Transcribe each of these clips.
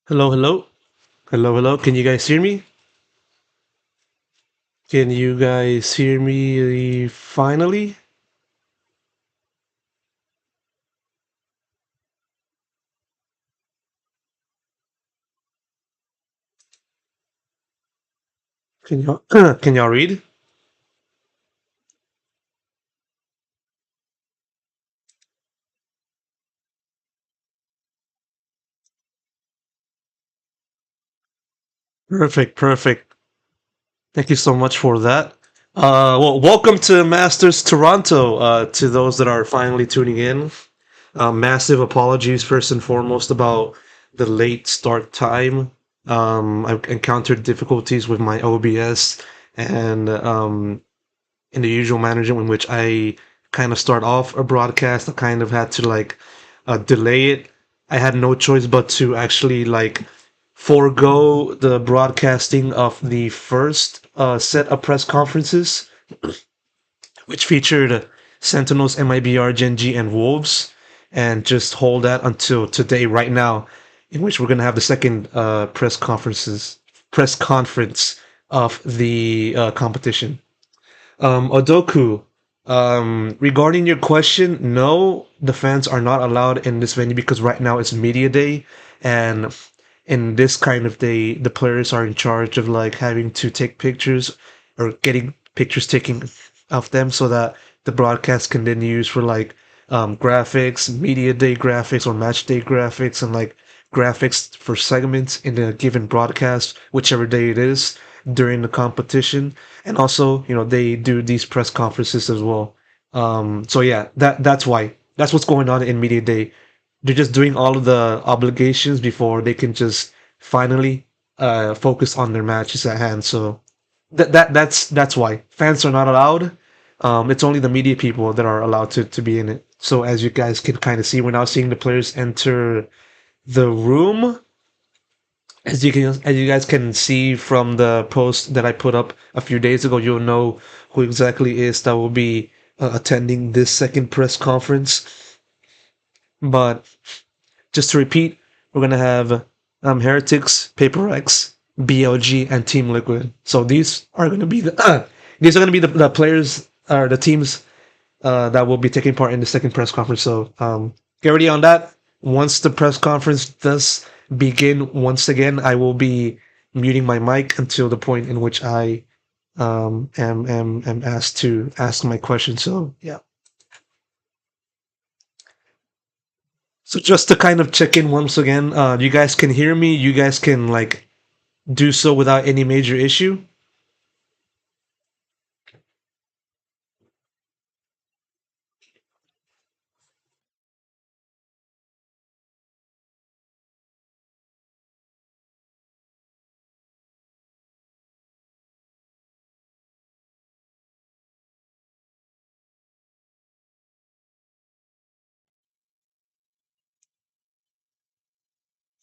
Hello, hello. Hello, hello. Can you guys hear me? Can you guys hear me finally? Can y'all can y'all read? Perfect, perfect. Thank you so much for that. Well, welcome to Masters Toronto. To those that are finally tuning in, massive apologies first and foremost about the late start time. I've encountered difficulties with my OBS and in the usual manner in which I kind of start off a broadcast. I kind of had to delay it. I had no choice but to actually forego the broadcasting of the first set of press conferences, which featured Sentinels, MIBR, Gen G, and Wolves, and just hold that until today, right now, in which we're gonna have the second press conference of the competition. Odoku, regarding your question, no, the fans are not allowed in this venue because right now it's media day, and in this kind of day, the players are in charge of having to take pictures or getting pictures taken of them so that the broadcast can then use for graphics, media day graphics or match day graphics, and graphics for segments in a given broadcast, whichever day it is during the competition. And also, they do these press conferences as well. So yeah, that's why that's what's going on in media day. They're just doing all of the obligations before they can just finally focus on their matches at hand. So that's why fans are not allowed. It's only the media people that are allowed to be in it. So as you guys can kind of see, we're now seeing the players enter the room. As you guys can see from the post that I put up a few days ago, you'll know who exactly is that will be attending this second press conference. But just to repeat, we're gonna have Heretics, Paper X, BLG, and Team Liquid. So these are gonna be the players or the teams that will be taking part in the second press conference. So get ready on that. Once the press conference does begin once again, I will be muting my mic until the point in which I am asked to ask my question. So yeah. So just to kind of check in once again, you guys can hear me. You guys can do so without any major issue.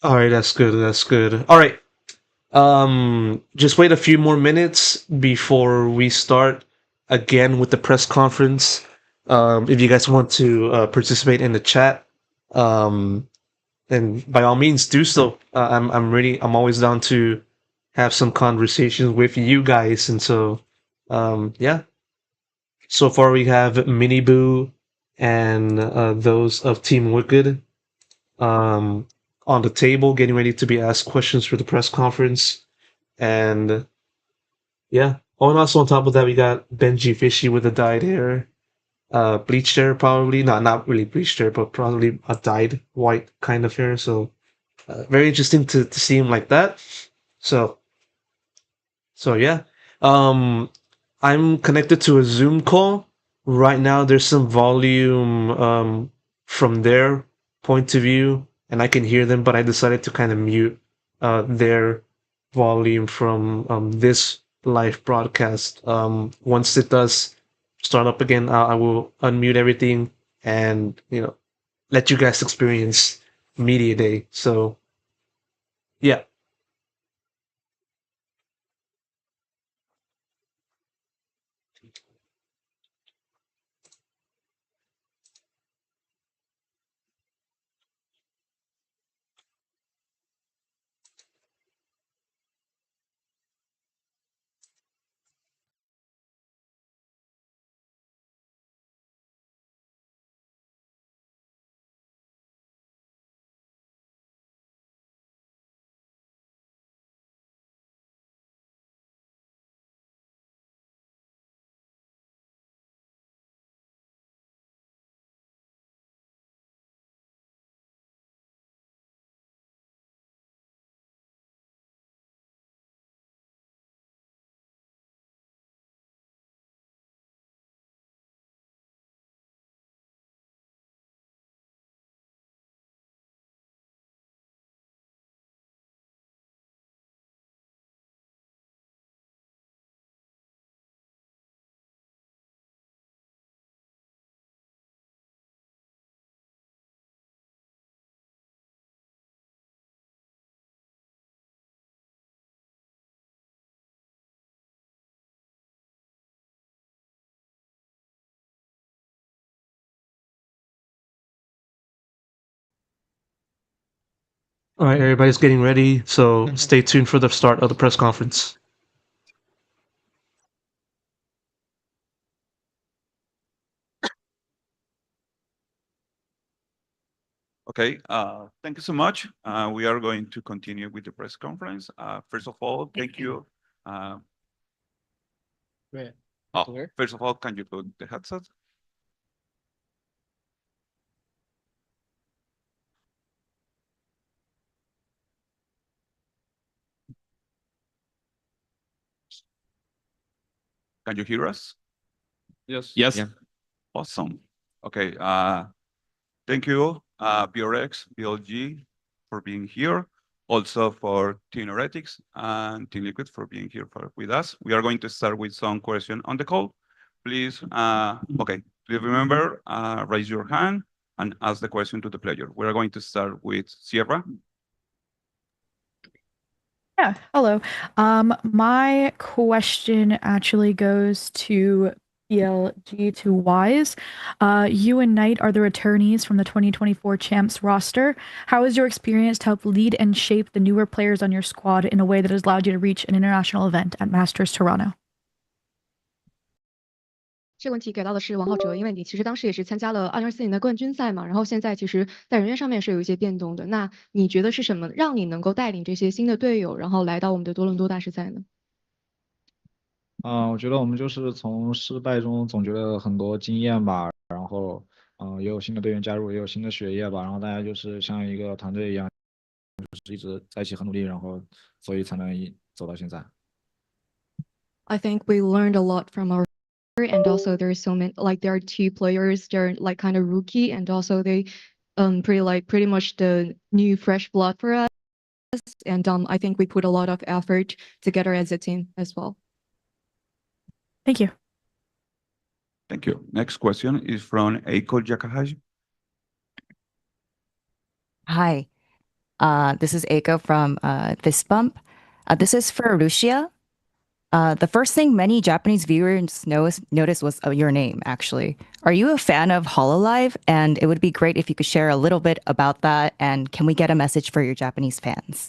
All right, that's good. That's good. All right. Just wait a few more minutes before we start again with the press conference. If you guys want to participate in the chat, um, then by all means do so. I'm always down to have some conversations with you guys, and so yeah. So far we have Mini Boo and those of Team Wicked um, on the table, getting ready to be asked questions for the press conference. And yeah. Oh, and also on top of that, we got Benji Fishy with a dyed hair, bleached hair, probably not really bleached hair, but probably a dyed white kind of hair. So very interesting to see him like that. So yeah. Um, I'm connected to a Zoom call right now. There's some volume from their point of view, and I can hear them, but I decided to kind of mute their volume from this live broadcast. Once it does start up again, I will unmute everything and let you guys experience media day. So yeah. All right, everybody's getting ready, so stay tuned for the start of the press conference. Okay, thank you so much. We are going to continue with the press conference. First of all, thank you. First of all, can you put the headset? Can you hear us? Yes. Yes. Yeah. Awesome. Okay. Thank you, BRX, BLG, for being here. Also for Team Heretics and Team Liquid for being here with us. We are going to start with some question on the call. Please, okay, please remember, raise your hand and ask the question to the player. We're going to start with Sierra. Yeah, hello. My question actually goes to BLG to Wise. You and Knight are the returnees from the 2024 Champs roster. How has your experience to help lead and shape the newer players on your squad in a way that has allowed you to reach an international event at Masters Toronto? 这个问题给到的是王浩哲，因为你其实当时也是参加了2024年的冠军赛嘛，然后现在其实在人员上面是有一些变动的。那你觉得是什么让你能够带领这些新的队友，然后来到我们的多伦多大师赛呢？我觉得我们就是从失败中总结了很多经验吧，然后也有新的队员加入，也有新的血液吧，然后大家就是像一个团队一样，就是一直在一起很努力，然后所以才能走到现在。I think we learned a lot from our and also there's so many like there are two players they're like kind of rookie and also they pretty much the new fresh blood for us and I think we put a lot of effort together as a team as well. Thank you. Thank you. Next question is from Eiko Yakahashi. Hi, this is Eiko from Fist Bump. This is for Rushia. The first thing many Japanese viewers noticed was your name, actually. Are you a fan of Hololive? And it would be great if you could share a little bit about that. And can we get a message for your Japanese fans?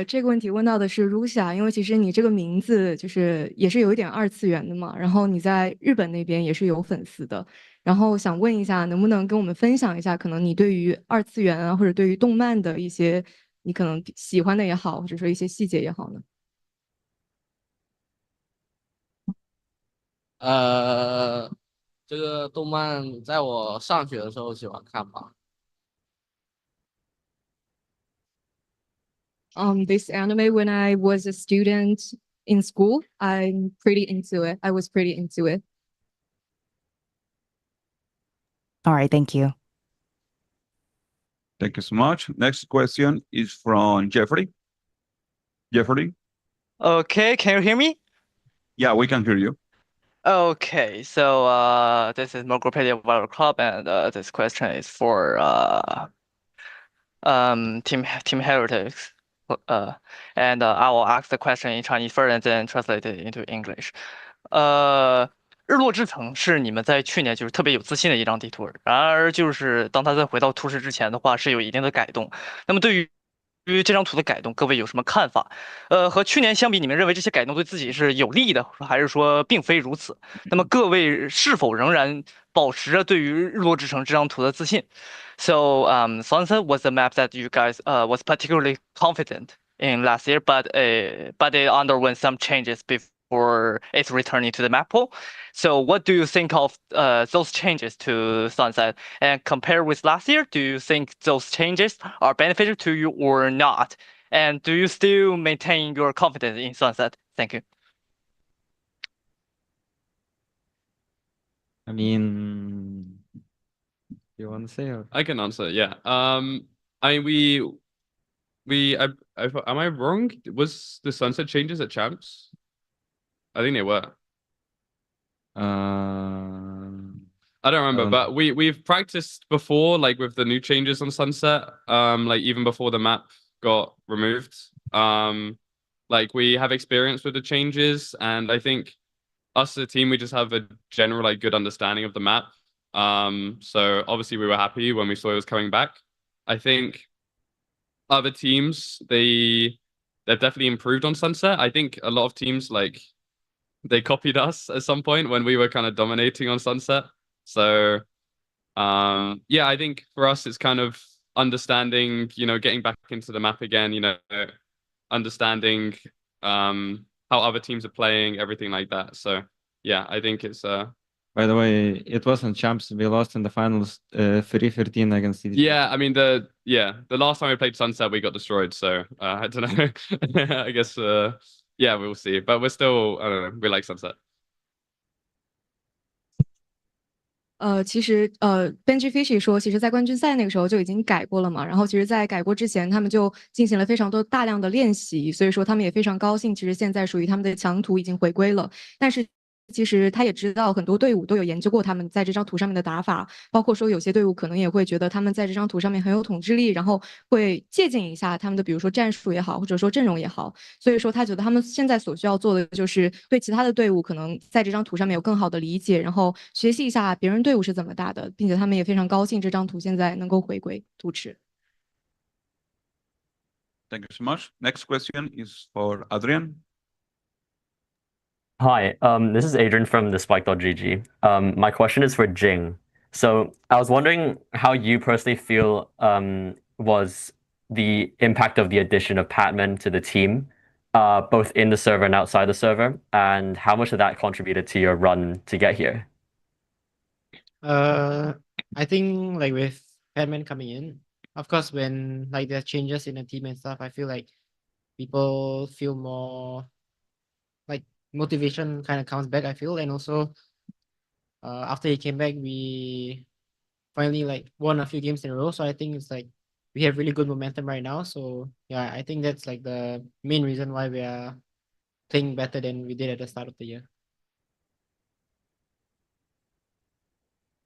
这个问题问到的是 Rusha， 因为其实你这个名字就是也是有一点二次元的嘛，然后你在日本那边也是有粉丝的，然后想问一下，能不能跟我们分享一下，可能你对于二次元啊，或者对于动漫的一些你可能喜欢的也好，或者说一些细节也好呢？这个动漫在我上学的时候喜欢看吧。This anime when I was a student in school, I'm pretty into it. I was pretty into it. All right, thank you. Thank you so much. Next question is from Jeffrey. Jeffrey? Okay, can you hear me? Yeah, we can hear you. Okay, so this is Mogopedia Valor Club, and this question is for Team Heretics. And I will ask the question in Chinese first and then translate it into English. 日落之城是你们在去年就是特别有自信的一张地图，然而就是当它再回到图示之前的话，是有一定的改动。那么对于这张图的改动，各位有什么看法？和去年相比，你们认为这些改动对自己是有利的，还是说并非如此？那么各位是否仍然保持着对于日落之城这张图的自信？So Sunset was a map that you guys was particularly confident in last year, but it underwent some changes before it's returning to the map pool. So what do you think of those changes to Sunset? And compared with last year, do you think those changes are beneficial to you or not? And do you still maintain your confidence in Sunset? Thank you. I mean, you want to say? Or? I can answer. Yeah. I mean, am I wrong? Was the sunset changes at champs? I think they were. I don't remember, but we've practiced before, like with the new changes on sunset. Like even before the map got removed. Like we have experience with the changes, and I think us as a team, we just have a general like good understanding of the map. So obviously we were happy when we saw it was coming back. I think other teams they've definitely improved on Sunset. I think a lot of teams like they copied us at some point when we were kind of dominating on Sunset. So yeah, I think for us it's kind of understanding, getting back into the map again, understanding how other teams are playing, everything like that. So yeah, I think it's By the way, it wasn't champs. We lost in the finals 3-13 against CDG. Yeah, I mean the last time we played Sunset we got destroyed, so I don't know. I guess yeah, we'll see. But we're still, I don't know, we like Sunset. 其实Benji Fishy 说，其实，在冠军赛那个时候就已经改过了嘛。然后，其实，在改过之前，他们就进行了非常多大量的练习，所以说他们也非常高兴。其实现在属于他们的强图已经回归了，但是。其实他也知道很多队伍都有研究过他们在这张图上面的打法，包括说有些队伍可能也会觉得他们在这张图上面很有统治力，然后会借鉴一下他们的，比如说战术也好，或者说阵容也好。所以说他觉得他们现在所需要做的就是对其他的队伍可能在这张图上面有更好的理解，然后学习一下别人队伍是怎么打的，并且他们也非常高兴这张图现在能够回归图池。Thank you so much. Next question is for Adrian. Hi, this is Adrian from the Spike.gg. My question is for Jing. So I was wondering how you personally feel was the impact of the addition of Patman to the team, both in the server and outside the server, and how much of that contributed to your run to get here? I think like with Patman coming in, of course, when like there's changes in the team and stuff, I feel like people feel more like motivation kind of comes back, I feel. And also after he came back, we finally like won a few games in a row. So I think it's like we have really good momentum right now. So yeah, I think that's like the main reason why we are playing better than we did at the start of the year.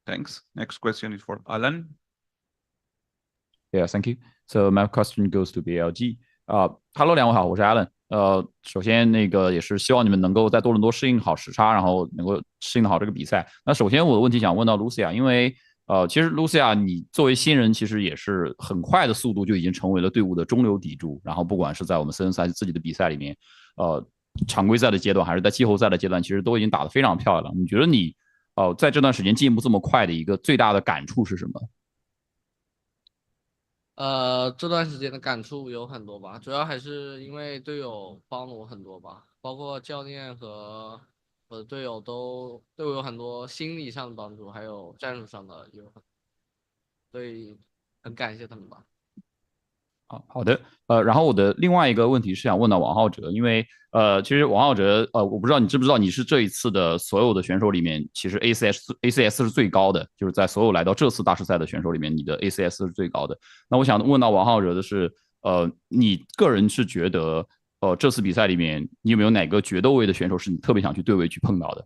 Thanks. Next question is for Alan. Yeah, thank you. So my question goes to BLG. Hello， 两位好，我是 Alan。首先那个也是希望你们能够在多伦多适应好时差，然后能够适应好这个比赛。那首先我的问题想问到 Lucia， 因为其实 Lucia 你作为新人，其实也是很快的速度就已经成为了队伍的中流砥柱。然后不管是在我们CN赛自己的比赛里面，常规赛的阶段，还是在季后赛的阶段，其实都已经打得非常漂亮。你觉得你在这段时间进步这么快的一个最大的感触是什么？这段时间的感触有很多吧，主要还是因为队友帮了我很多吧，包括教练和我的队友都对我有很多心理上的帮助，还有战术上的所以很感谢他们吧。好的，然后我的另外一个问题是想问到王浩哲，因为其实王浩哲，我不知道你知不知道，你是这一次的所有的选手里面，其实 ACS 是最高的，就是在所有来到这次大师赛的选手里面，你的 ACS 是最高的。那我想问到王浩哲的是，你个人是觉得，这次比赛里面，你有没有哪个决斗位的选手是你特别想去对位去碰到的？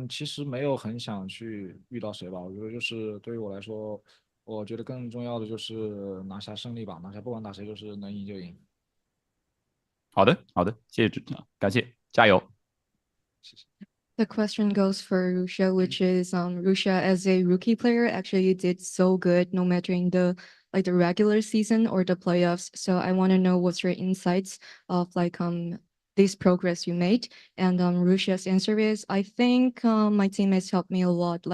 其实没有很想去遇到谁吧，我觉得就是对于我来说，我觉得更重要的就是拿下胜利吧，拿下不管打谁就是能赢就赢。好的，好的，谢谢指教，感谢，加油。The question goes for Russia, which is Russia as a rookie player actually did so good no matter in the regular season or the playoffs. So I want to know what's your insights of this progress you made. And Russia's answer is, I think my teammates helped me a lot,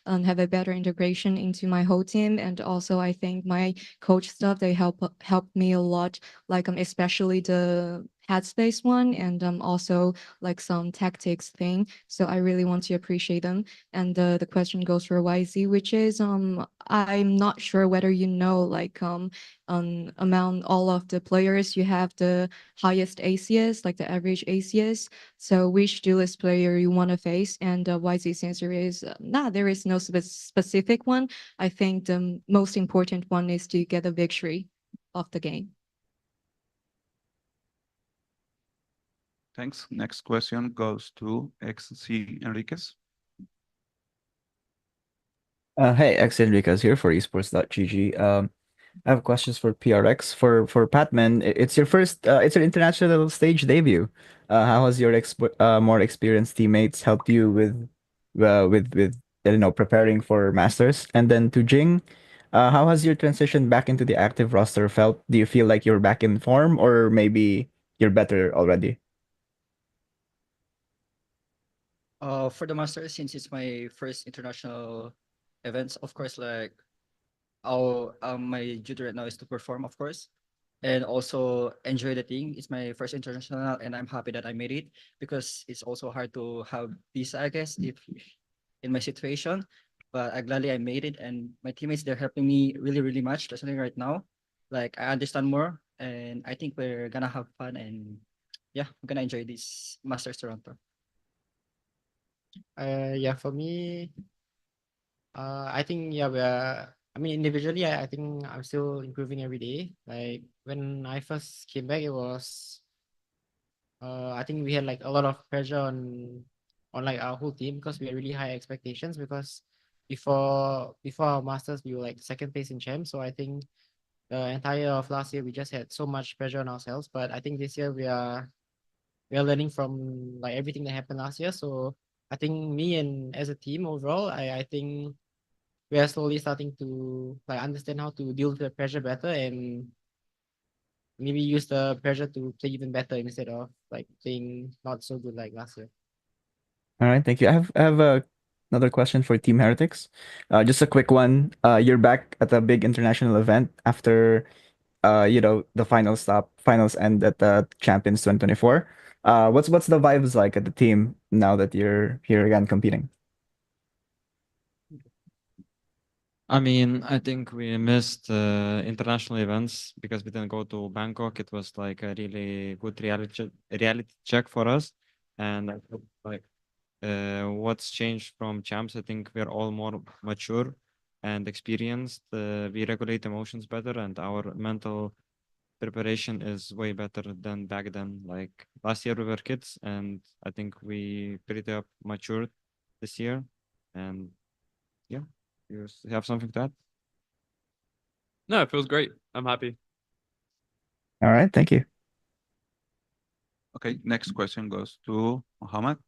have a better integration into my whole team. And also I think my coach stuff, they helped me a lot, especially the headspace one and also some tactics thing. So I really want to appreciate them. And the question goes for YZ, which is I'm not sure whether you know among all of the players you have the highest ACS, the average ACS. So which duelist player you want to face? And YZ's answer is there is no specific one. I think the most important one is to get a victory of the game. Thanks. Next question goes to XC Enriquez. Hey, XC Enriquez here for esports.gg. I have questions for PRX. For Patman, it's your first, it's an international stage debut. How has your more experienced teammates helped you with preparing for Masters? And then to Jing, how has your transition back into the active roster felt? Do you feel like you're back in form, or maybe you're better already? For the Masters, since it's my first international events, of course, like my duty right now is to perform, of course, and also enjoy the thing. It's my first international, and I'm happy that I made it because it's also hard to have visa, I guess, if in my situation. But I gladly I made it, and my teammates they're helping me really, really much. That's something right now. Like I understand more, and I think we're gonna have fun, and yeah, we're gonna enjoy this Masters Toronto. Yeah, for me, I think yeah, I mean individually, I think I'm still improving every day. Like when I first came back, it was I think we had like a lot of pressure on like our whole team because we had really high expectations because before our masters we were like second place in champ. So I think the entire of last year we just had so much pressure on ourselves. But I think this year we are learning from like everything that happened last year. So I think me and as a team overall, I think we are slowly starting to like understand how to deal with the pressure better and maybe use the pressure to play even better instead of like playing not so good like last year. All right, thank you. I have another question for Team Heretics. Just a quick one. You're back at a big international event after the finals end at the Champions 2024. What's the vibes like at the team now that you're here again competing? I mean, I think we missed international events because we didn't go to Bangkok. It was like a really good reality check for us, and I feel like what's changed from champs. I think we're all more mature and experienced. We regulate emotions better, and our mental preparation is way better than back then. Like last year we were kids, and I think we pretty up matured this year. And yeah, you have something to add? No, it feels great. I'm happy. All right, thank you. Okay, next question goes to Mohammed.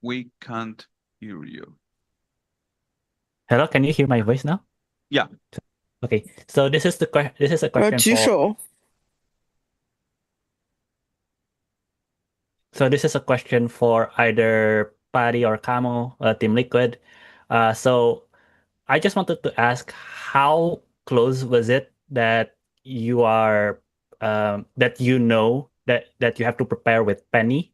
We can't hear you. Hello, can you hear my voice now? Yeah. Okay, so this is a question for. So this is a question for either Patty or Camo, Team Liquid. So I just wanted to ask, how close was it that you are that you have to prepare with Penny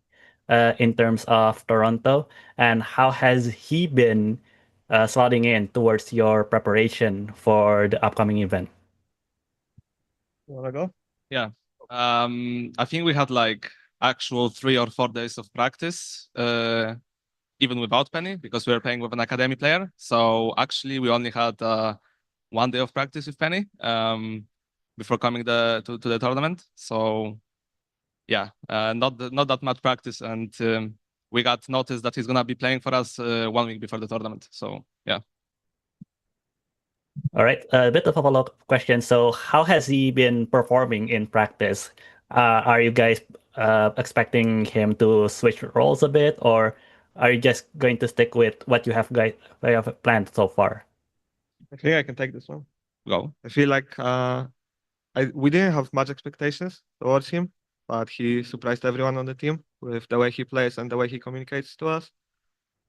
in terms of Toronto, and how has he been slotting in towards your preparation for the upcoming event? You wanna go? Yeah. I think we had like actual 3 or 4 days of practice, even without Penny, because we were playing with an academy player. So actually, we only had 1 day of practice with Penny before coming to the tournament. So yeah, not that much practice, and we got notice that he's gonna be playing for us 1 week before the tournament. So yeah. All right, a bit of a follow-up question. So how has he been performing in practice? Are you guys expecting him to switch roles a bit, or are you just going to stick with what you have planned so far? I think I can take this one. Go. I feel like we didn't have much expectations towards him, but he surprised everyone on the team with the way he plays and the way he communicates to us.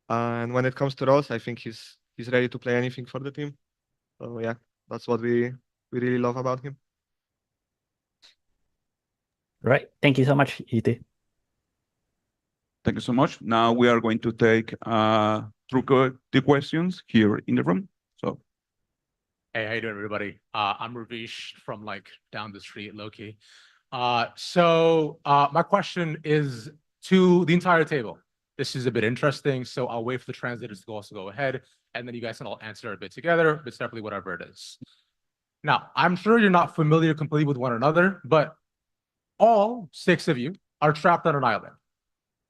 And when it comes to roles, I think he's ready to play anything for the team. So yeah, that's what we really love about him. Right. Thank you so much, ET. Thank you so much. Now we are going to take the questions here in the room. So, hey, how you doing, everybody? I'm Ravish from like down the street, Loki. So my question is to the entire table. This is a bit interesting, so I'll wait for the translators to also go ahead, and then you guys can all answer a bit together, but separately, whatever it is. Now, I'm sure you're not familiar completely with one another, but all 6 of you are trapped on an island.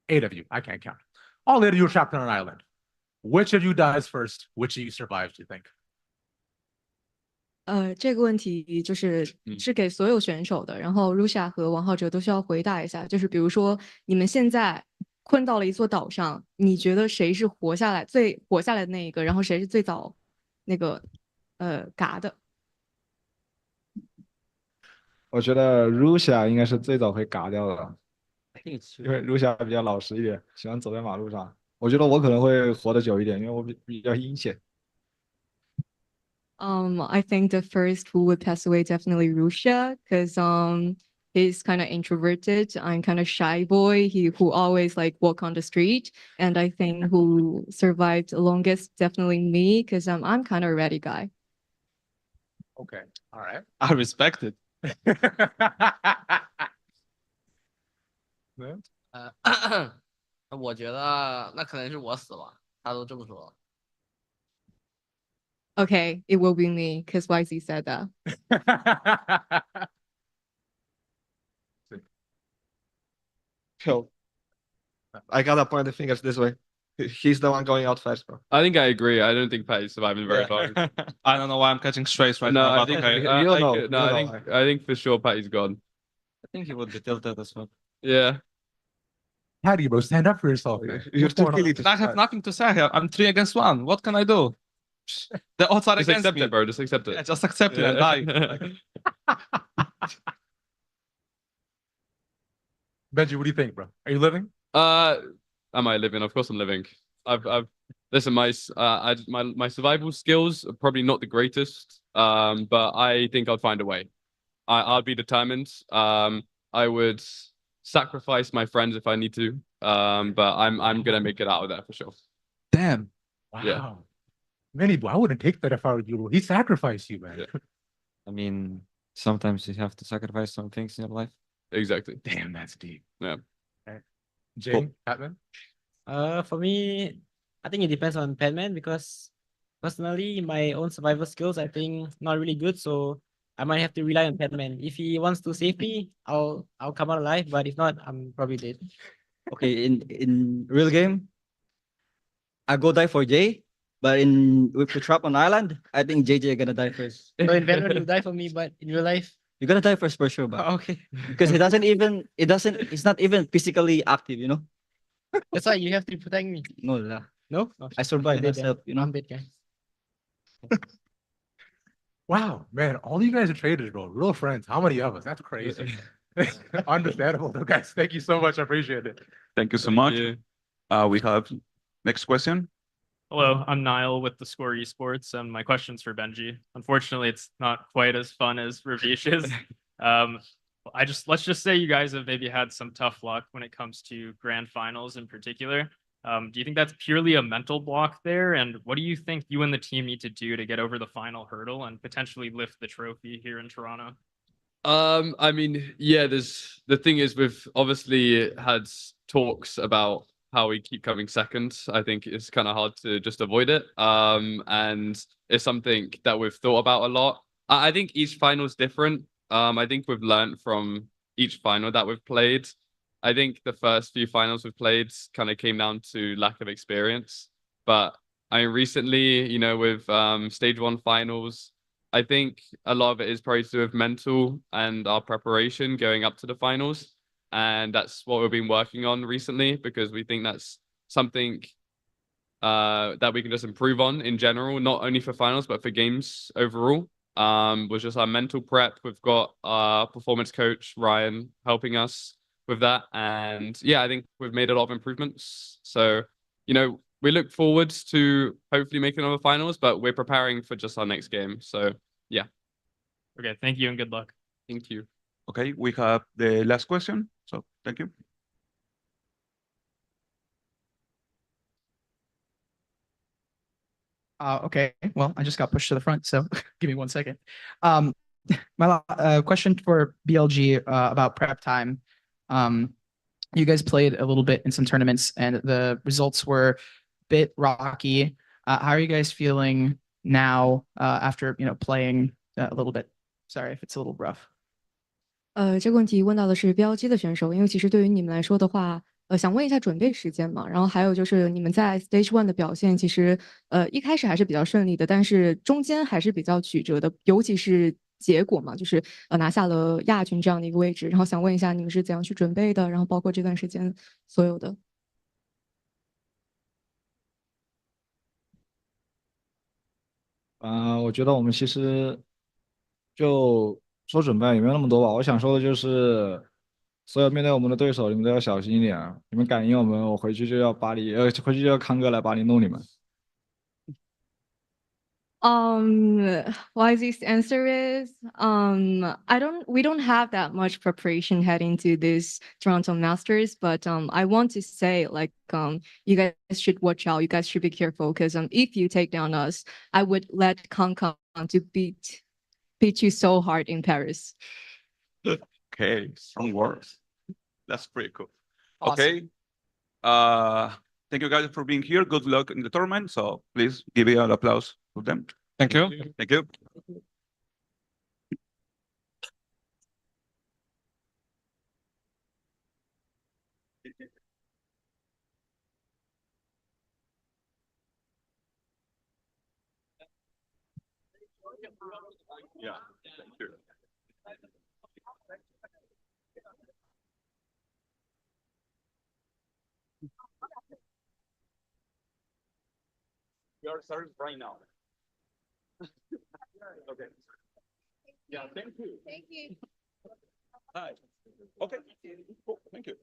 8 of you, I can't count. All 8 of you are trapped on an island. Which of you dies first? Which of you survives, do you think? 这个问题是给所有选手的，然后 Rusha 和王浩哲都需要回答一下。就是比如说，你们现在困到了一座岛上，你觉得谁是最活下来的那一个？然后谁是最早那个嘎的？我觉得 Rusha 应该是最早会嘎掉的，因为 Rusha 比较老实一点，喜欢走在马路上。我觉得我可能会活得久一点，因为我比较阴险。I think the first who would pass away definitely Rusha, because he's kind of introverted. I'm kind of shy boy. Who always like walk on the street, and I think who survived the longest definitely me, because I'm kind of a ready guy. Okay, all right. I respect it. 我觉得那可能是我死了，他都这么说了。Okay, it will be me, because YZ said that. Yo, I gotta point the fingers this way. He's the one going out first, bro. I think I agree. I don't think Patty's surviving very long. I don't know why I'm catching strays right No, now. I But think okay. You'll know. no, I think for sure Patty's gone. I think he would be tilted as well. Yeah. Patty, bro, stand up for yourself, man. You're too What's going killy on? to I have nothing to say here. I'm 3 against 1. What can I do? The odds are Just against accept me. it, bro. Just accept it. Yeah, just accept it and die. Benji, what do you think, bro? Are you living? Am I living? Of course I'm living. I've listen, my survival skills are probably not the greatest. But I think I'll find a way. I'll be determined. I would sacrifice my friends if I need to. But I'm gonna make it out of there for sure. Damn. Wow. Yeah. Manny, I wouldn't take that if I were you. He sacrificed you, man. Yeah. I mean, sometimes you have to sacrifice some things in your life. Exactly. Damn, that's deep. Yeah. Okay. Jing, Patman? For me, I think it depends on Padman, because personally, my own survival skills, I think not really good. So I might have to rely on Padman. If he wants to save me, I'll come out alive. But if not, I'm probably dead. Okay, in real game, I go die for Jay, but if we trap on island, I think JJ gonna die first. So in Valorant, you die for me, but in real life, You're gonna die first for sure, but okay. because it's not even physically active, you know. That's why you have to protect me. No, lah. No, I survived I'm dead, myself, you know. I'm dead, guys. Wow, man, all you guys are traders, bro. Real friends. How many of us? That's crazy. Understandable, though, guys. Thank you so much. I appreciate it. Thank you so much. We have next question. Hello, I'm Niall with the Score Esports, and my question's for Benji. Unfortunately, it's not quite as fun as Ravish's. Let's just say you guys have maybe had some tough luck when it comes to grand finals in particular. Do you think that's purely a mental block there? And what do you think you and the team need to do to get over the final hurdle and potentially lift the trophy here in Toronto? I mean, yeah, the thing is we've obviously had talks about how we keep coming second. I think it's kind of hard to just avoid it. And it's something that we've thought about a lot. I think each final is different. I think we've learned from each final that we've played. I think the first few finals we've played kind of came down to lack of experience. But I mean, recently, you know, with stage 1 finals, I think a lot of it is probably to do with mental and our preparation going up to the finals. And that's what we've been working on recently, because we think that's something that we can just improve on in general, not only for finals, but for games overall. Was just our mental prep. We've got our performance coach, Ryan, helping us with that. And yeah, I think we've made a lot of improvements. So, you know, we look forward to hopefully making another finals, but we're preparing for just our next game. So yeah. Okay, thank you and good luck. Thank you. Okay, we have the last question. So thank you. Okay, well, I just got pushed to the front, so give me 1 second. My question for BLG about prep time. You guys played a little bit in some tournaments, and the results were a bit rocky. How are you guys feeling now after playing a little bit? Sorry if it's a little rough. 这个问题问到的是标机的选手，因为其实对于你们来说的话，想问一下准备时间嘛，然后还有就是你们在 Stage One 的表现，其实一开始还是比较顺利的，但是中间还是比较曲折的，尤其是结果嘛，就是拿下了亚军这样的一个位置。然后想问一下你们是怎样去准备的，然后包括这段时间所有的。我觉得我们其实就说准备也没有那么多吧。我想说的就是，所有面对我们的对手，你们都要小心一点啊！你们敢赢我们，我回去就要回去就要康哥来巴黎弄你们。Why this answer is, we don't have that much preparation heading to this Toronto Masters, but I want to say like you guys should watch out. You guys should be careful because if you take down us, I would let Kong come to beat you so hard in Paris. Okay, strong words. That's pretty cool. Awesome. Okay. Thank you guys for being here. Good luck in the tournament. So please give it an applause for them. Thank you. Thank you. Yeah, thank you. We are starting right now. Okay. Yeah, thank you. Thank you. Hi. Okay. Cool. Thank you.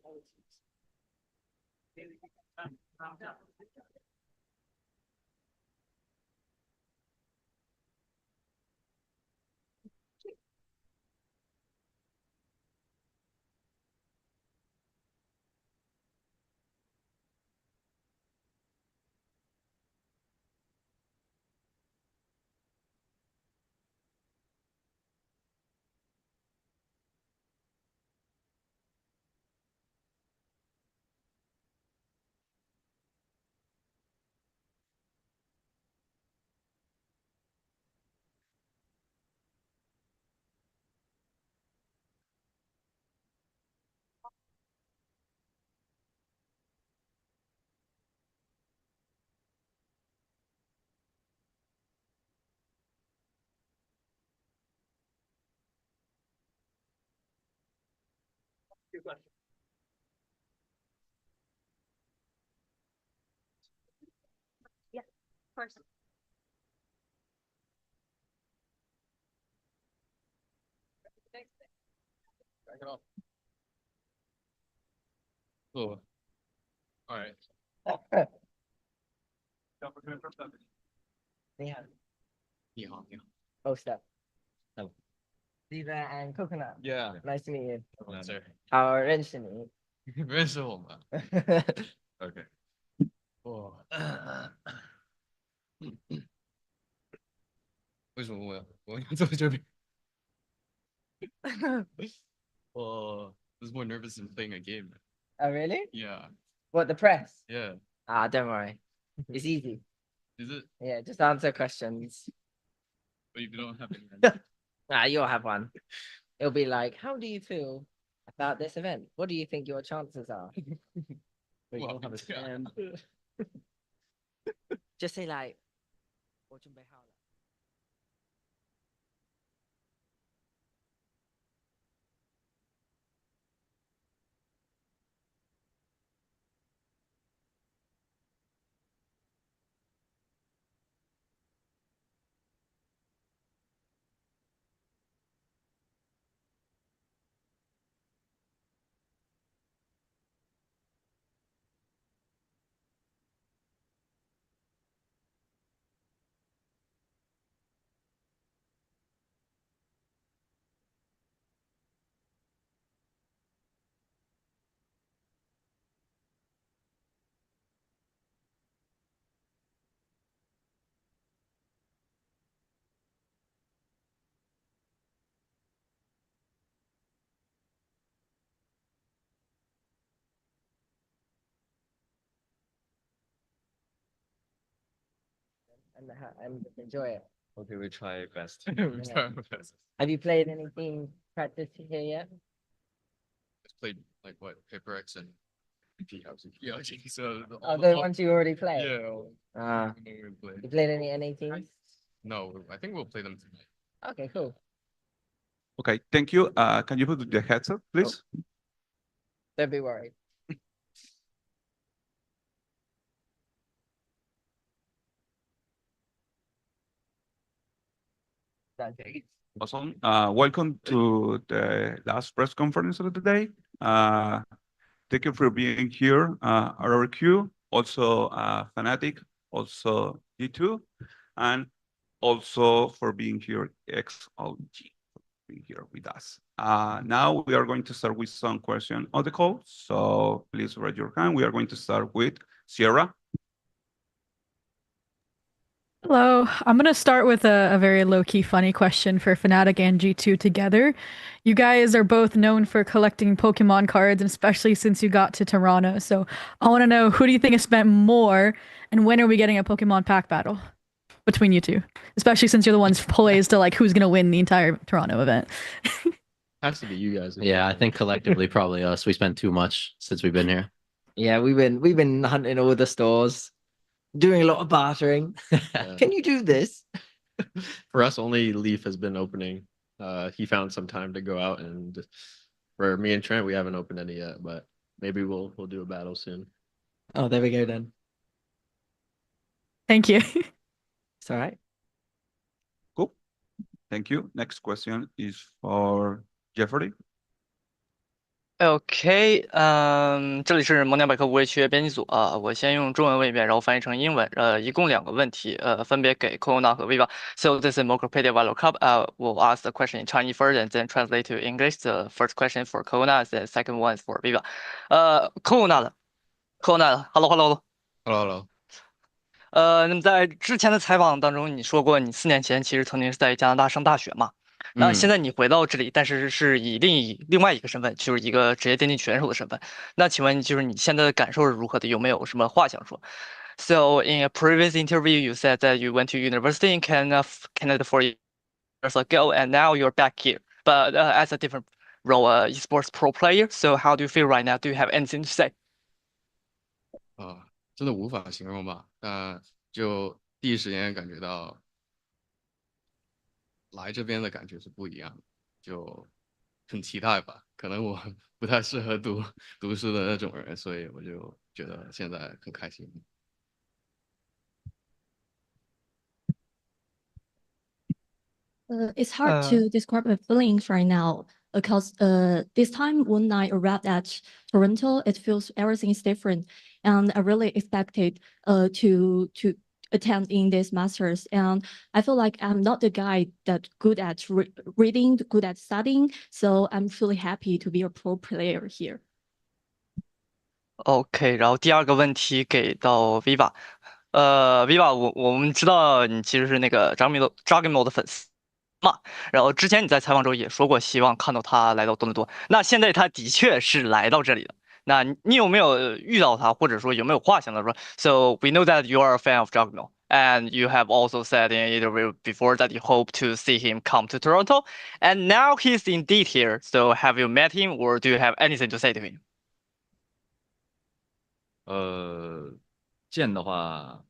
Yeah, of course. Back it up. Oh. All right. 你好。你好，你好。 Oh, step. Steven and Coconut. Yeah. Nice to meet you. Hello, sir. 好，认识你。认识我吗？OK。哦。为什么我要坐这边？我 was more nervous than playing a game. Oh, really? Yeah. What, the press? Yeah. Don't worry. It's easy. Is it? Yeah, just answer questions. But you don't have any. You'll have one. It'll be like, how do you feel about this event? What do you think your chances are? But you don't have a just say like, 我准备好了。And enjoy it. Okay, we try best. Yeah. We try our best. Have you played any team practice here yet? Just played like what, Paper X and So Oh, the ones you already played? Yeah. You played any NA teams? No, I think we'll play them tonight. Okay, cool. Okay, thank you. Can you put the headset, please? Don't be worried. Awesome. Welcome to the last press conference of the day. Thank you for being here, RRQ, also Fnatic, also G2, and also for being here, XLG, being here with us. Now we are going to start with some questions on the call. So please raise your hand. We are going to start with Sierra. Hello. I'm going to start with a very low-key funny question for Fnatic and G2 together. You guys are both known for collecting Pokemon cards, and especially since you got to Toronto. So I want to know, who do you think has spent more, and when are we getting a Pokemon pack battle between you two? Especially since you're the ones poised to like who's going to win the entire Toronto event. Has to be you guys. Yeah, I think collectively probably us. We spent too much since we've been here. Yeah, we've been hunting all the stores, doing a lot of bartering. Can you do this? For us, only Leaf has been opening. He found some time to go out, and for me and Trent, we haven't opened any yet, but maybe we'll do a battle soon. Oh, there we go then. Thank you. It's all right. Cool. Thank you. Next question is for Jeffrey. OK，这里是萌鸟百科不会区编辑组啊，我先用中文问一遍，然后翻译成英文。一共2个问题，分别给 Kona 和 Viva。So this is Mocropedia Valor Cup. We'll ask the question in Chinese first and then translate to English. The first question for Kona, the second one is for Viva. Kona，Hello，Hello。Hello，Hello。那么在之前的采访当中，你说过你4年前其实曾经是在加拿大上大学嘛？那现在你回到这里，但是是以另外一个身份，就是一个职业电竞选手的身份。那请问，就是你现在的感受是如何的？有没有什么话想说？So in a previous interview, you said that you went to university in Canada 4 years ago, and now you're back here, but as a different role, esports pro player. So how do you feel right now? Do you have anything to say? 真的无法形容吧？就第一时间感觉到来这边的感觉是不一样的，就很期待吧。可能我不太适合读书的那种人，所以我就觉得现在很开心。It's hard to describe my feelings right now because this time when I arrived at Toronto, it feels everything is different, and I really expected to attend in this masters, and I feel like I'm not the guy that good at reading, good at studying, so I'm really happy to be a pro player here. OK，然后第2个问题给到 Viva。Viva，我们知道你其实是那个 Juggernaut 的粉丝嘛，然后之前你在采访中也说过希望看到他来到多伦多，那现在他的确是来到这里了。那你有没有遇到他，或者说有没有话想到说 ？So we know that you are a fan of Juggernaut, and you have also said in an interview before that you hope to see him come to Toronto, and now he's indeed here. So have you met him, or do you have anything to say to him? 见的话，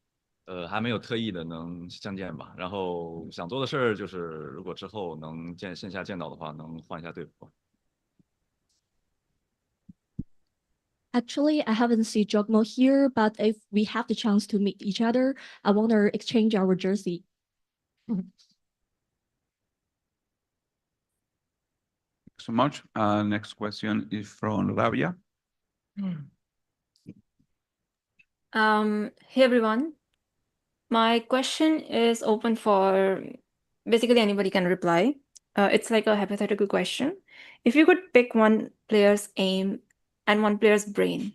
还没有特意的能相见吧。然后想做的事儿就是，如果之后能线下见到的话，能换一下队服。Actually, I haven't seen Jogmo here, but if we have the chance to meet each other, I want to exchange our jersey. So much. Next question is from Rabia. Hey everyone. My question is open for basically anybody can reply. It's like a hypothetical question. If you could pick one player's aim and one player's brain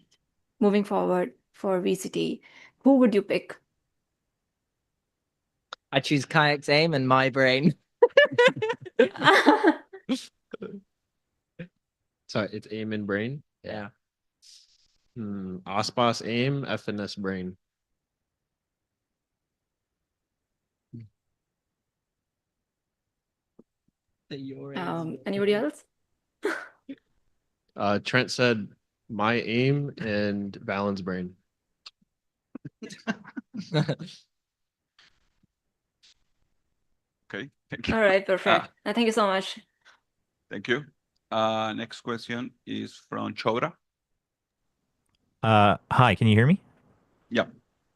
moving forward for VCT, who would you pick? I choose Kayak's aim and my brain. Sorry, it's aim and brain. Yeah. Aspas aim, FNS brain. Anybody else? Trent said My aim and Valen's brain. Okay, thank you. All right, perfect. Thank you so much. Thank you. Next question is from Chodra. Hi, can you hear me? Yeah.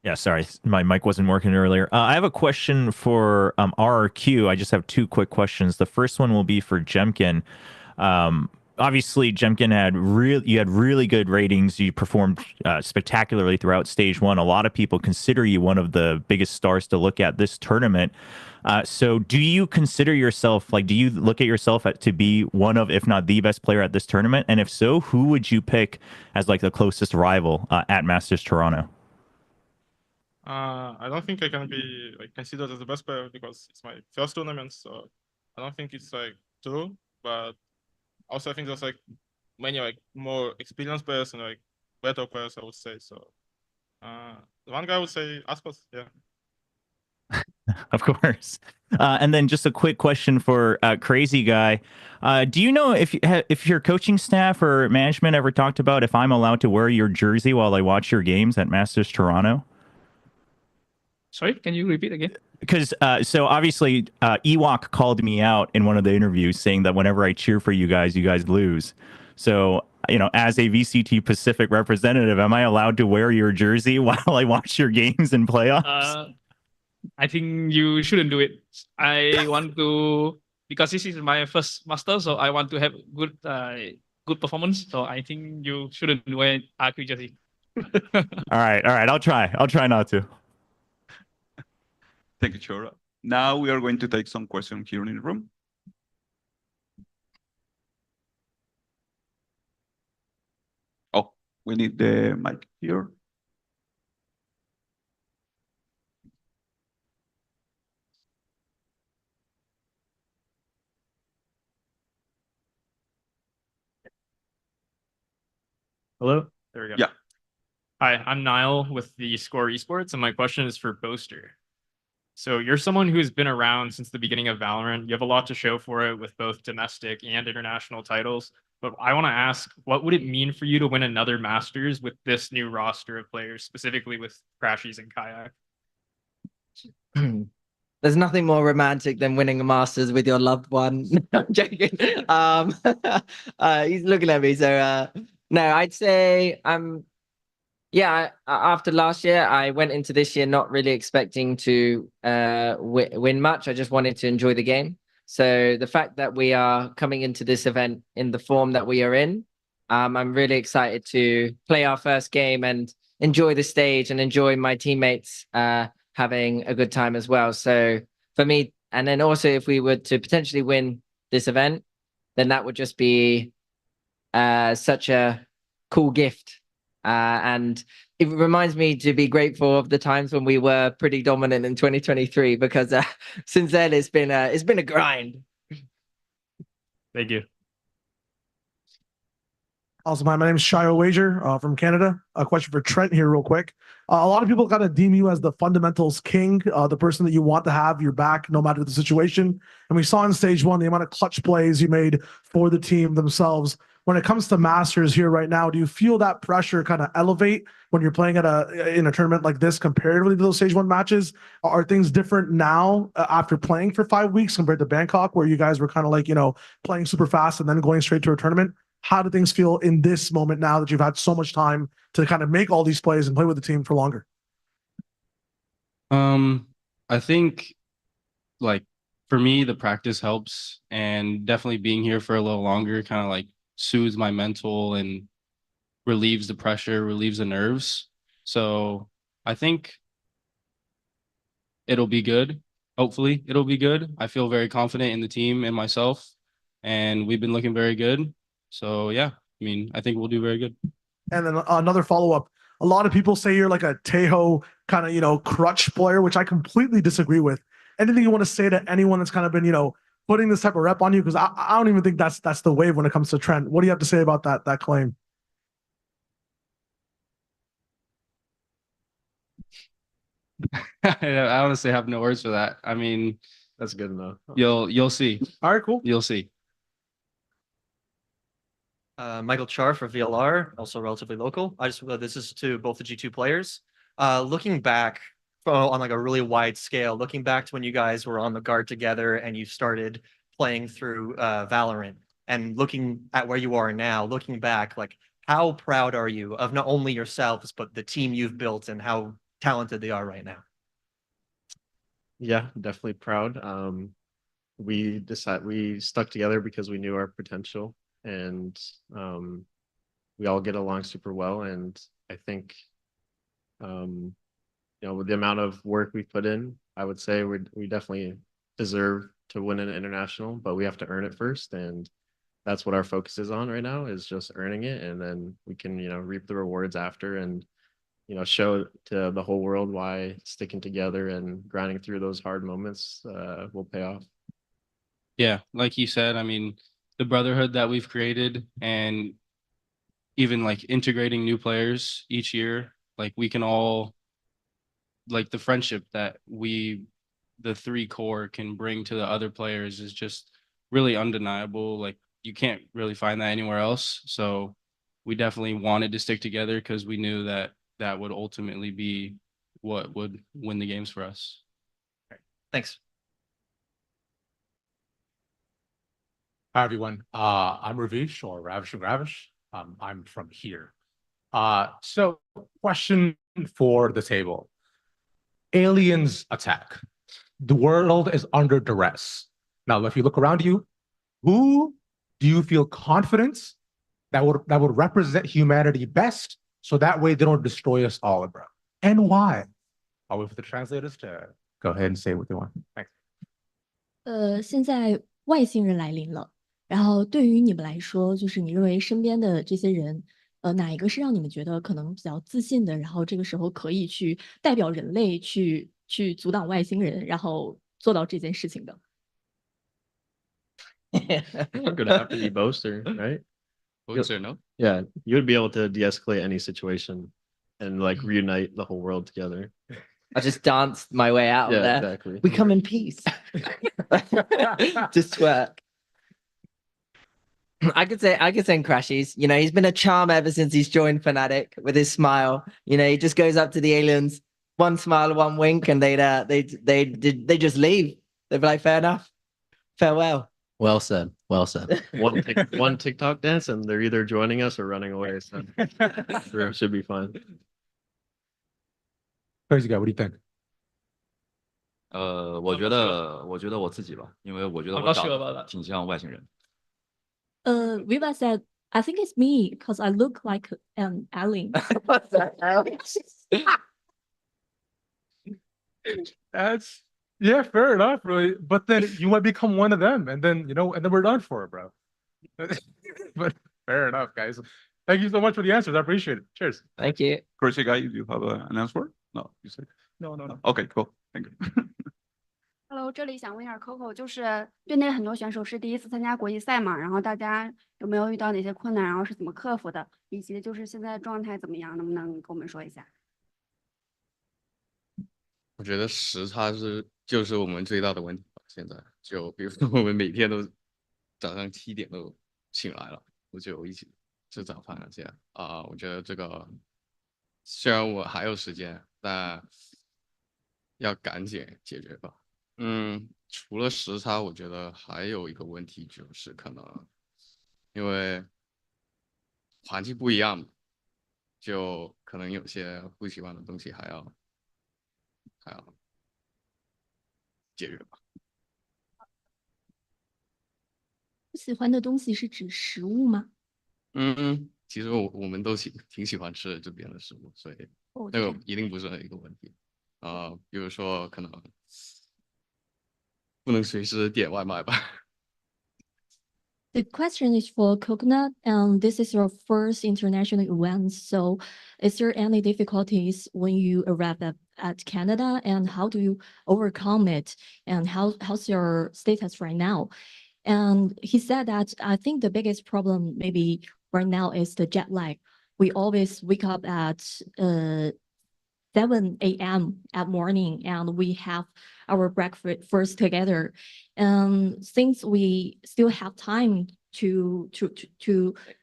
Yeah, sorry, my mic wasn't working earlier. I have a question for RRQ. I just have two quick questions. The first one will be for Jemkin. Obviously, Jemkin had really good ratings. You performed spectacularly throughout stage one. A lot of people consider you one of the biggest stars to look at this tournament. So do you consider yourself, like, do you look at yourself to be one of, if not the best player at this tournament? And if so, who would you pick as like the closest rival at Masters Toronto? I don't think I can be like considered as the best player because it's my first tournament, so I don't think it's like true. But also I think there's like many like more experienced players and like better players, I would say. So one guy would say Aspas, yeah. Of course. And then just a quick question for Crazy Guy. Do you know if your coaching staff or management ever talked about if I'm allowed to wear your jersey while I watch your games at Masters Toronto? Sorry, can you repeat again? Because so obviously Ewok called me out in one of the interviews saying that whenever I cheer for you guys lose. So, you know, as a VCT Pacific representative, am I allowed to wear your jersey while I watch your games and playoffs? I think you shouldn't do it. I want to, because this is my first master, so I want to have good performance. So I think you shouldn't wear RQ jersey. All right. I'll try not to. Thank you, Chora. Now we are going to take some questions here in the room. Oh, we need the mic here. Hello? There we go. Yeah. Hi, I'm Niall with the Score Esports, and my question is for Boaster. So you're someone who's been around since the beginning of Valorant. You have a lot to show for it with both domestic and international titles. But I want to ask, what would it mean for you to win another Masters with this new roster of players, specifically with Crashies and Kayak? There's nothing more romantic than winning a Masters with your loved one. No, I'm joking. He's looking at me. So no, I'd say after last year, I went into this year not really expecting to win much. I just wanted to enjoy the game. So the fact that we are coming into this event in the form that we are in, I'm really excited to play our first game and enjoy the stage and enjoy my teammates having a good time as well. So for me, and then also if we were to potentially win this event, then that would just be such a cool gift. And it reminds me to be grateful of the times when we were pretty dominant in 2023, because since then it's been a grind. Thank you. Also, my name's Shio Wager from Canada. A question for Trent here real quick. A lot of people kind of deem you as the fundamentals king, the person that you want to have your back no matter the situation. And we saw in stage one the amount of clutch plays you made for the team themselves. When it comes to Masters here right now, do you feel that pressure kind of elevate when you're playing in a tournament like this comparatively to those stage one matches? Are things different now after playing for 5 weeks compared to Bangkok, where you guys were kind of like, playing super fast and then going straight to a tournament? How do things feel in this moment now that you've had so much time to kind of make all these plays and play with the team for longer? I think, like, for me, the practice helps, and definitely being here for a little longer kind of like soothes my mental and relieves the pressure, relieves the nerves. So I think it'll be good. Hopefully it'll be good. I feel very confident in the team and myself, and we've been looking very good. So yeah, I mean, I think we'll do very good. And then another follow-up. A lot of people say you're like a Tejo kind of, crutch player, which I completely disagree with. Anything you want to say to anyone that's kind of been, putting this type of rep on you? Because I don't even think that's the wave when it comes to Trent. What do you have to say about that claim? I honestly have no words for that. I mean, that's good enough. You'll see. All right, cool. You'll see. Michael Char for VLR, also relatively local. This is to both the G2 players. Looking back on like a really wide scale, looking back to when you guys were on the guard together and you started playing through VALORANT, and looking at where you are now, looking back, like how proud are you of not only yourselves, but the team you've built and how talented they are right now? Yeah, definitely proud. We stuck together because we knew our potential, and we all get along super well. And I think, you know, with the amount of work we put in, I would say we definitely deserve to win an international, but we have to earn it first. And that's what our focus is on right now, is just earning it. And then we can, you know, reap the rewards after, and, you know, show to the whole world why sticking together and grinding through those hard moments will pay off. Yeah, like you said, I mean, the brotherhood that we've created, and even like integrating new players each year, like we can all, like the friendship that the three core can bring to the other players is just really undeniable. Like you can't really find that anywhere else. So we definitely wanted to stick together because we knew that that would ultimately be what would win the games for us. Thanks. Hi, everyone. I'm Ravish, or Ravishing Ravish. I'm from here. So question for the table. Aliens attack. The world is under duress. Now, if you look around you, who do you feel confident that would represent humanity best, so that way they don't destroy us all, bro? And why? I'll wait for the translators to go ahead and say what they want. Thanks. 现在外星人来临了，然后对于你们来说，就是你认为身边的这些人，哪一个是让你们觉得可能比较自信的，然后这个时候可以去代表人类去阻挡外星人，然后做到这件事情的？ We're gonna have to be Boaster, right? Boaster, no? Yeah, you would be able to de-escalate any situation and like reunite the whole world together. I just danced my way out of Yeah, there. exactly. We come in peace. Just twerk. I could say Crashies. You know, he's been a charm ever since he's joined Fnatic with his smile. You know, he just goes up to the aliens, one smile, one wink, and they just leave. They'd be like, fair enough, farewell. Well said. Well said. One TikTok dance and they're either joining us or running away. So should be fine. Crazy guy, what do you think? 我觉得我自己吧，因为我觉得 I'm 我 not 长 sure 得 about that. 挺像外星人。 Viva said, I think it's me because I look like an alien. What the hell? That's, yeah, fair enough, really. But then you might become one of them, and then, you know, and then we're done for it, bro. But fair enough, guys. Thank you so much for the answers. I appreciate it. Cheers. Thank you. Crazy guy, do you have an answer? No, you said no. Okay, cool. Thank you. Hello， 这里想问一下 Coco， 就是队内很多选手是第一次参加国际赛嘛，然后大家有没有遇到哪些困难，然后是怎么克服的，以及就是现在状态怎么样，能不能跟我们说一下？ 我觉得时差就是我们最大的问题吧。现在就比如说我们每天都早上7点都醒来了，我就一起吃早饭了这样啊。我觉得这个虽然我还有时间，但要赶紧解决吧。除了时差，我觉得还有一个问题就是可能因为环境不一样嘛，就可能有些不喜欢的东西还要解决吧。不喜欢的东西是指食物吗？其实我们都挺喜欢吃这边的食物，所以那个一定不是一个问题。比如说可能不能随时点外卖吧。The question is for Coconut, and this is your first international event. So, is there any difficulties when you arrive at Canada, and how do you overcome it? And how's your status right now? And he said that I think the biggest problem maybe right now is the jet lag. We always wake up at 7 a.m. at morning, and we have our breakfast together. And since we still have time to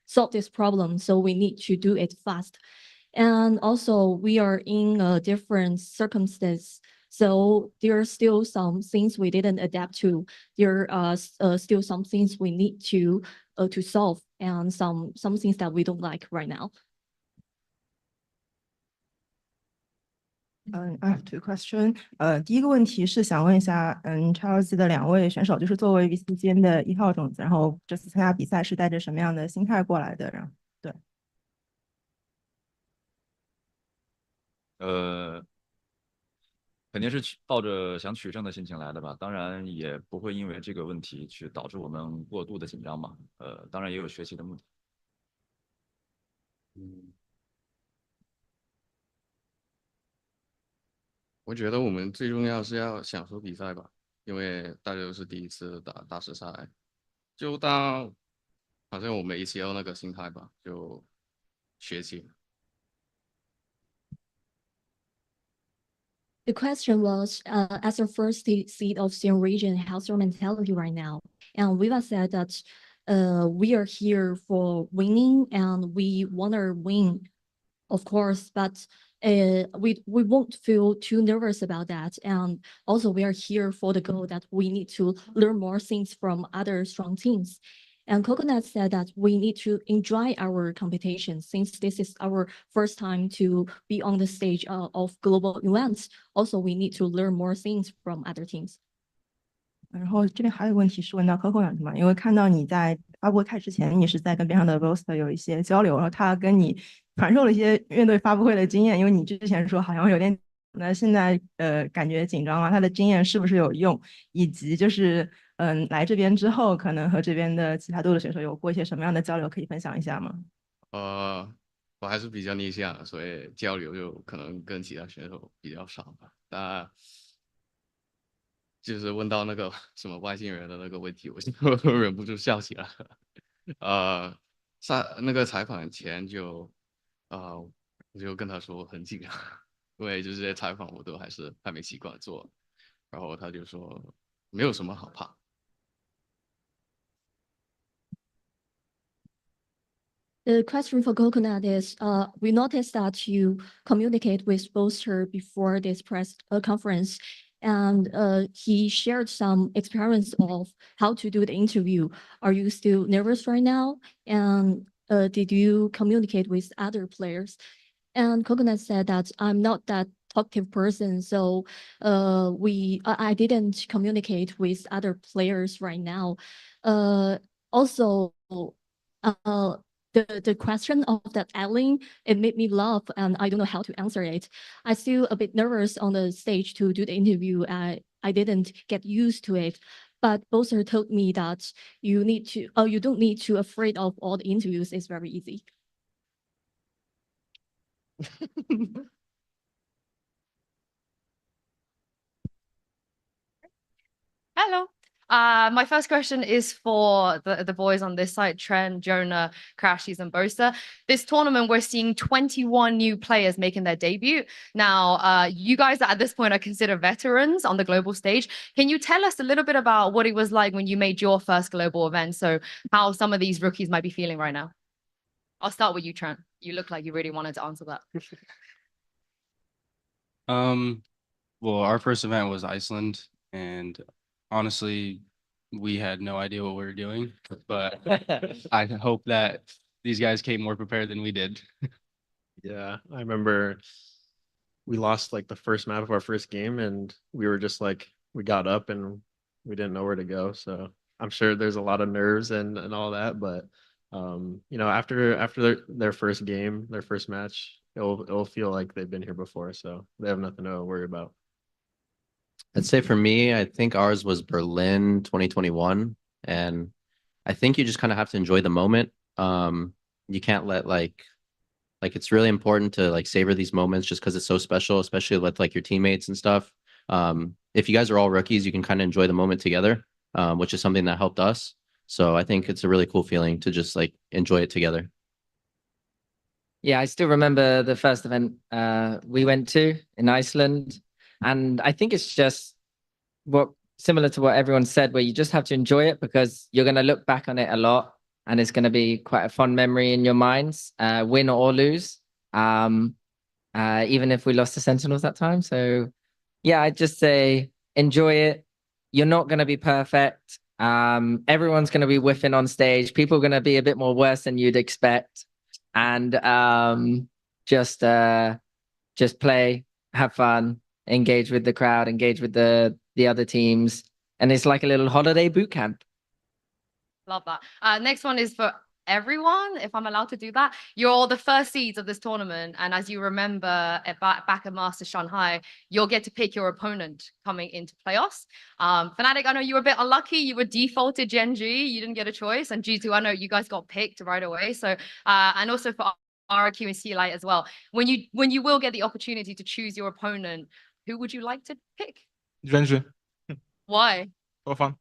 solve this problem. So we need to do it fast. And also we are in a different circumstance. So there are still some things we didn't adapt to. There are still some things we need to solve, and some things that we don't like right now. I have two questions. 第一个问题是想问一下，Chelsea 的两位选手，就是作为 VCT 间的1号种子，然后这次参加比赛是带着什么样的心态过来的？然后对。肯定是抱着想取胜的心情来的吧，当然也不会因为这个问题去导致我们过度的紧张嘛。当然也有学习的目的。我觉得我们最重要是要享受比赛吧，因为大家都是第一次打大师赛，就当好像我们一起有那个心态吧，就学习。The question was, as a first seed of Sierra region, how's your mentality right now? And Viva said that we are here for winning and we want to win, of course, but we won't feel too nervous about that. And also we are here for the goal that we need to learn more things from other strong teams. And Coconut said that we need to enjoy our competition since this is our first time to be on the stage of global events. Also, we need to learn more things from other teams. 然后这边还有问题是问到 Coconut 嘛，因为看到你在发布会开之前，你是在跟边上的 Boaster 有一些交流，然后他跟你传授了一些面对发布会的经验，因为你之前说好像有点，那现在感觉紧张啊，他的经验是不是有用，以及就是来这边之后，可能和这边的其他队的选手有过一些什么样的交流，可以分享一下吗？我还是比较内向，所以交流就可能跟其他选手比较少吧。但就是问到那个什么外星人的那个问题，我就忍不住笑起来了。那个采访前就我就跟他说很紧张，因为就是这些采访我都还是还没习惯做，然后他就说没有什么好怕。The question for Coconut is, we noticed that you communicate with Boaster before this press conference, and he shared some experience of how to do the interview. Are you still nervous right now? And did you communicate with other players? And Coconut said that I'm not that talkative person, so I didn't communicate with other players right now. Also, the question of that Eileen, it made me laugh and I don't know how to answer it. I still a bit nervous on the stage to do the interview. I didn't get used to it. But Boaster told me that you don't need to afraid of all the interviews. It's very easy. Hello. My first question is for the boys on this side, Trent, Jonah, Crashies, and Boaster. This tournament, we're seeing 21 new players making their debut. Now, you guys at this point are considered veterans on the global stage. Can you tell us a little bit about what it was like when you made your first global event? So how some of these rookies might be feeling right now? I'll start with you, Trent. You look like you really wanted to answer that. Well, our first event was Iceland, and honestly, we had no idea what we were doing, but I hope that these guys came more prepared than we did. Yeah, I remember we lost like the first map of our first game, and we were just like, we got up and we didn't know where to go. So I'm sure there's a lot of nerves and all that, but you know, after their first game, their first match, it'll feel like they've been here before, so they have nothing to worry about. I'd say for me, I think ours was Berlin 2021. And I think you just kind of have to enjoy the moment. You can't let like it's really important to like savor these moments just because it's so special, especially with like your teammates and stuff. If you guys are all rookies, you can kind of enjoy the moment together, which is something that helped us. So I think it's a really cool feeling to just like enjoy it together. Yeah, I still remember the first event we went to in Iceland. And I think it's just similar to what everyone said, where you just have to enjoy it because you're going to look back on it a lot. and it's going to be quite a fun memory in your minds, win or lose. Even if we lost the Sentinels that time. So yeah, I'd just say enjoy it. You're not going to be perfect. Everyone's going to be whiffing on stage. People are going to be a bit more worse than you'd expect. And just play, have fun, engage with the crowd, engage with the other teams. And it's like a little holiday boot camp. Love that. Next one is for everyone, if I'm allowed to do that. You're the first seeds of this tournament, and as you remember back at Masters Shanghai, you'll get to pick your opponent coming into playoffs. Fnatic, I know you were a bit unlucky. You were defaulted Gen G. You didn't get a choice, and G2, I know you guys got picked right away. So, and also for RQ and C-Light as well. When you will get the opportunity to choose your opponent, who would you like to pick? Gen G. Why? For fun.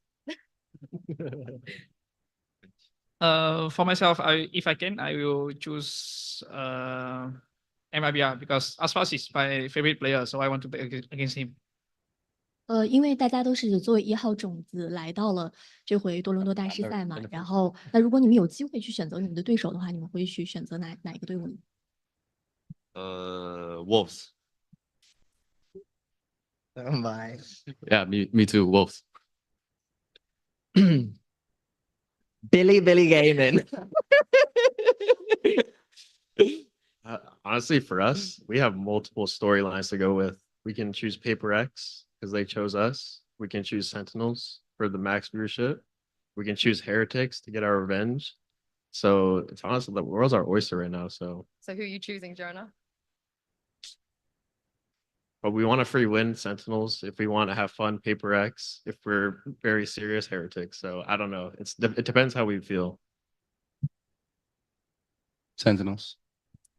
For myself, if I can, I will choose MIBR because Aspas is my favorite player, so I want to play against him. 因为大家都是作为1号种子来到了这回多伦多大师赛嘛，然后那如果你们有机会去选择你们的对手的话，你们会去选择哪一个队伍呢？Wolves. Oh my. Yeah, me too. Wolves. Billy Gaming. Honestly, for us, we have multiple storylines to go with. We can choose Paper X because they chose us. We can choose Sentinels for the max viewership. We can choose Heretics to get our revenge. So it's honestly, the world's our oyster right now. So who are you choosing, Jonah? but we want a free win, Sentinels. If we want to have fun, Paper X. If we're very serious, Heretics. So I don't know. It depends how we feel. Sentinels.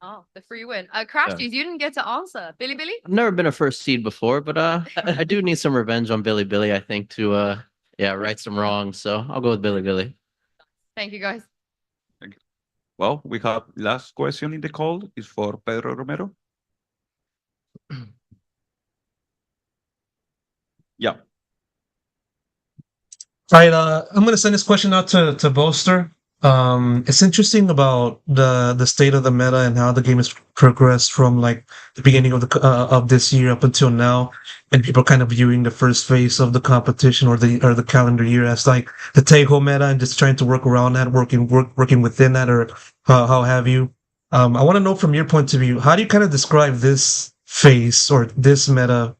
Oh, the free win. Crash Juice, you didn't get to answer. Billy? I've never been a first seed before, but I do need some revenge on Billy, I think, to right some wrongs. So I'll go with Billy. Thank you, guys. Thank you. Well, we have last question in the call is for Pedro Romero. Yeah. Right. I'm going to send this question out to Boaster. It's interesting about the state of the meta and how the game has progressed from like the beginning of this year up until now, and people kind of viewing the first phase of the competition or the calendar year as like the take-home meta and just trying to work around that, working within that, or how have you. I want to know from your point of view, how do you kind of describe this phase or this meta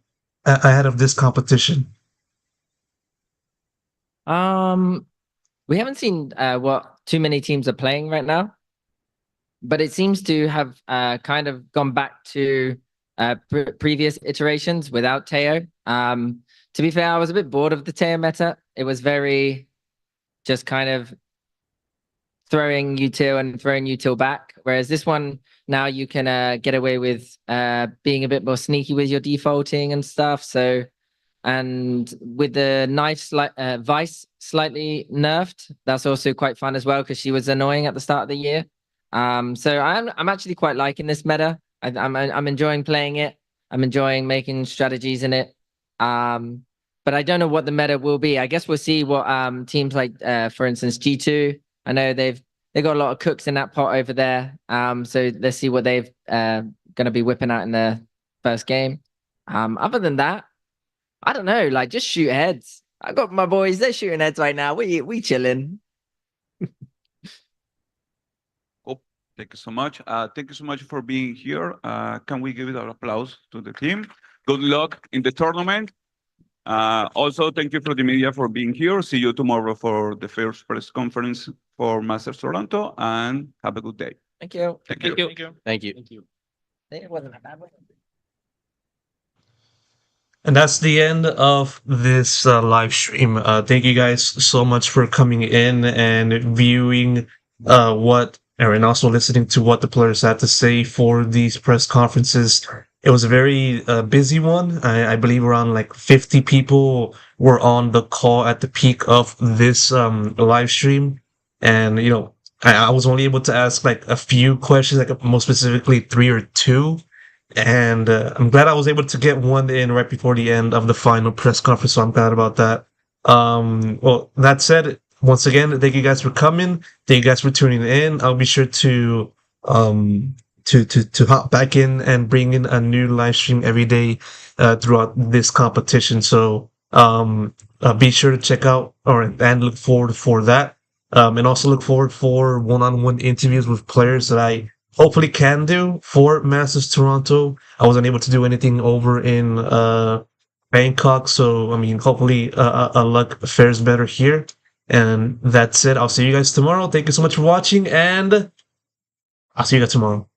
ahead of this competition? We haven't seen what too many teams are playing right now, but it seems to have kind of gone back to previous iterations without Teo. To be fair, I was a bit bored of the Teo meta. It was very just kind of throwing util and throwing util back, whereas this one now you can get away with being a bit more sneaky with your defaulting and stuff. So, and with the knife Vice slightly nerfed, that's also quite fun as well because she was annoying at the start of the year. So I'm actually quite liking this meta. I'm enjoying playing it. I'm enjoying making strategies in it. But I don't know what the meta will be. I guess we'll see what teams like, for instance, G2. I know they've got a lot of cooks in that pot over there. So let's see what they've gonna be whipping out in the first game. Other than that, I don't know. Like just shoot heads. I got my boys. They're shooting heads right now. We chilling. Cool. Thank you so much. Thank you so much for being here. Can we give it an applause to the team? Good luck in the tournament. Also, thank you for the media for being here. See you tomorrow for the first press conference for Masters Toronto, and have a good day. Thank you. Thank you. Thank you. I think it wasn't a bad one. And that's the end of this live stream. Thank you guys so much for coming in and viewing and also listening to what the players had to say for these press conferences. It was a very busy one. I believe around like 50 people were on the call at the peak of this live stream. And, you know, I was only able to ask like a few questions, like more specifically 3 or 2. And I'm glad I was able to get one in right before the end of the final press conference. So I'm glad about that. Well, that said, once again, thank you guys for coming. Thank you guys for tuning in. I'll be sure to hop back in and bring in a new live stream every day throughout this competition. So be sure to check out and look forward for that. And also look forward for one-on-one interviews with players that I hopefully can do for Masters Toronto. I wasn't able to do anything over in Bangkok, so I mean, hopefully luck fares better here. And that's it. I'll see you guys tomorrow. Thank you so much for watching, and I'll see you guys tomorrow.